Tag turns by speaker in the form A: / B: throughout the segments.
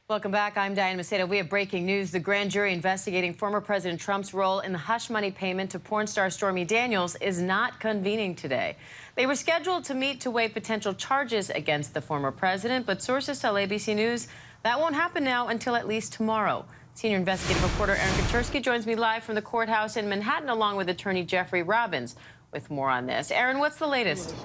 A: Welcome back. I'm Diane Macedo. We have breaking news. The grand jury investigating former President Trump's role in the hush money payment to porn star Stormy Daniels is not convening today. They were scheduled to meet to weigh potential charges against the former president, but sources tell ABC News that won't happen now until at least tomorrow. Senior investigative reporter Aaron Katersky joins me live from the courthouse in Manhattan, along with attorney Jeffrey Robbins, with more on this. Aaron, what's the latest?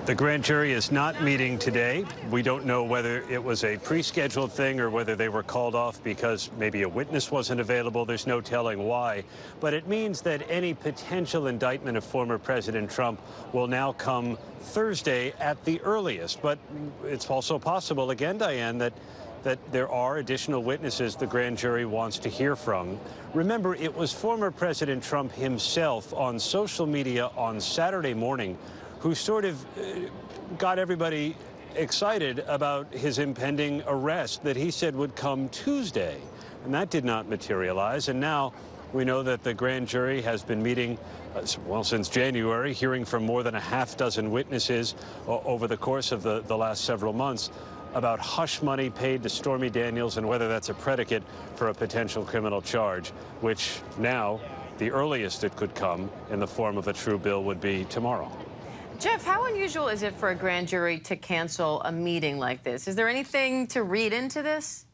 B: The grand jury is not meeting today. We don't know whether it was a pre-scheduled thing or whether they were called off because maybe a witness wasn't available. There's no telling why. But it means that any potential indictment of former President Trump will now come Thursday at the earliest. But it's also possible, again, Diane, that there are additional witnesses the grand jury wants to hear from. Remember, it was former President Trump himself on social media on Saturday morning who sort of got everybody excited about his impending arrest that he said would come Tuesday. And that did not materialize. And now we know that the grand jury has been meeting, well, since January, hearing from more than a half dozen witnesses over the course of the last several months about hush money paid to Stormy Daniels and whether that's a predicate for a potential criminal charge, which now the earliest it could come in the form of a true bill would be tomorrow.
A: Jeff, how unusual is it for a grand jury to cancel a meeting like this? Is there anything to read into this?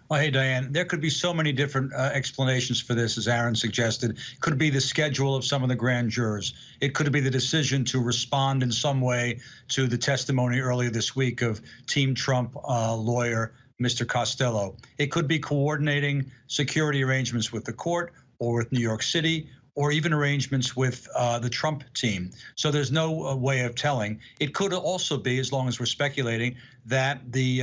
C: Well, hey, Diane, there could be so many different explanations for this, as Aaron suggested. It could be the schedule of some of the grand jurors. It could be the decision to respond in some way to the testimony earlier this week of Team Trump lawyer, Mr. Costello. It could be coordinating security arrangements with the court or with New York City, or even arrangements with the Trump team. So there's no way of telling. It could also be, as long as we're speculating, that the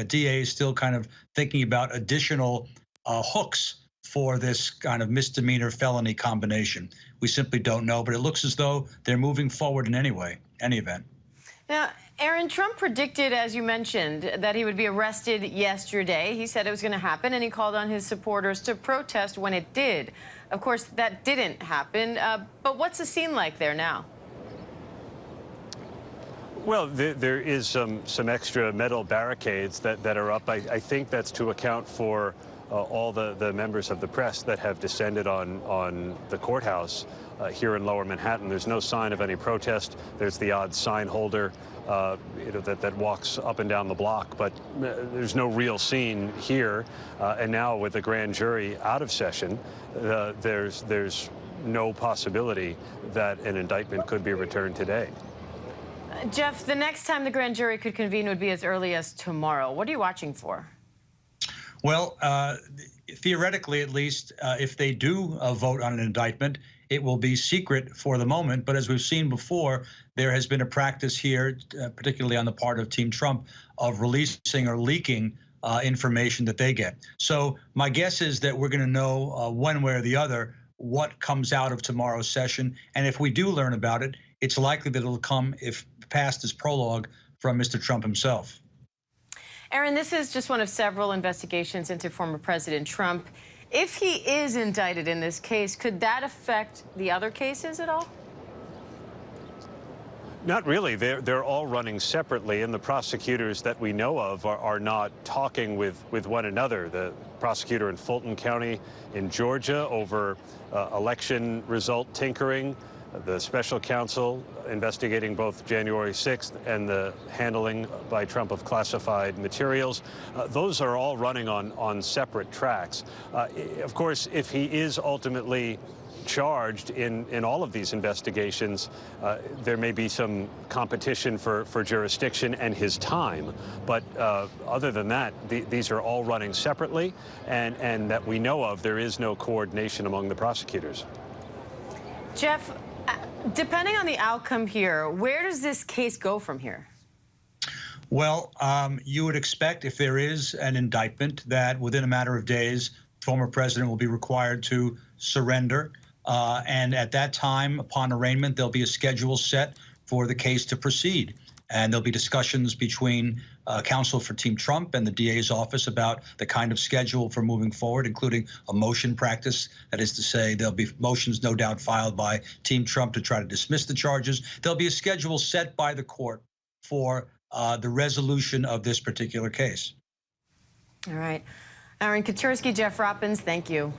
C: DA is still kind of thinking about additional hooks for this kind of misdemeanor felony combination. We simply don't know, but it looks as though they're moving forward in any event.
A: Now, Aaron, Trump predicted, as you mentioned, that he would be arrested yesterday. He said it was going to happen, and he called on his supporters to protest when it did. Of course, that didn't happen. But what's the scene like there now?
B: Well, there is some extra metal barricades that are up. I think that's to account for all the members of the press that have descended on the courthouse here in Lower Manhattan. There's no sign of any protest. There's the odd sign holder that walks up and down the block, but there's no real scene here. And now with the grand jury out of session, there's no possibility that an indictment could be returned today.
A: Jeff, the next time the grand jury could convene would be as early as tomorrow. What are you watching for?
C: Well, theoretically, at least, if they do vote on an indictment, it will be secret for the moment. But as we've seen before, there has been a practice here, particularly on the part of Team Trump, of releasing or leaking information that they get. So my guess is that we're going to know one way or the other what comes out of tomorrow's session. And if we do learn about it, it's likely that it'll come, if passed as prologue, from Mr. Trump himself.
A: Aaron, this is just one of several investigations into former President Trump. If he is indicted in this case, could that affect the other cases at all?
B: Not really. They're all running separately, and the prosecutors that we know of are not talking with one another. The prosecutor in Fulton County in Georgia over election result tinkering, the special counsel investigating both January 6th and the handling by Trump of classified materials. Those are all running on separate tracks. Of course, if he is ultimately charged in all of these investigations, there may be some competition for jurisdiction and his time. But other than that, these are all running separately, and that we know of, there is no coordination among the prosecutors.
A: Jeff, depending on the outcome here, where does this case go from here?
C: Well, you would expect, if there is an indictment, that within a matter of days, former president will be required to surrender. And at that time, upon arraignment, there'll be a schedule set for the case to proceed. And there'll be discussions between counsel for Team Trump and the DA's office about the kind of schedule for moving forward, including a motion practice. That is to say, there'll be motions no doubt filed by Team Trump to try to dismiss the charges. There'll be a schedule set by the court for the resolution of this particular case.
A: All right. Aaron Katursky, Jeff Roppins, thank you.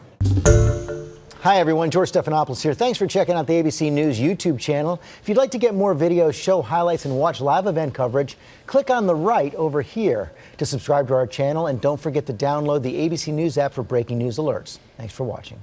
D: Hi, everyone. George Stephanopoulos here. Thanks for checking out the ABC News YouTube channel. If you'd like to get more videos, show highlights, and watch live event coverage, click on the right over here to subscribe to our channel. And don't forget to download the ABC News app for breaking news alerts. Thanks for watching.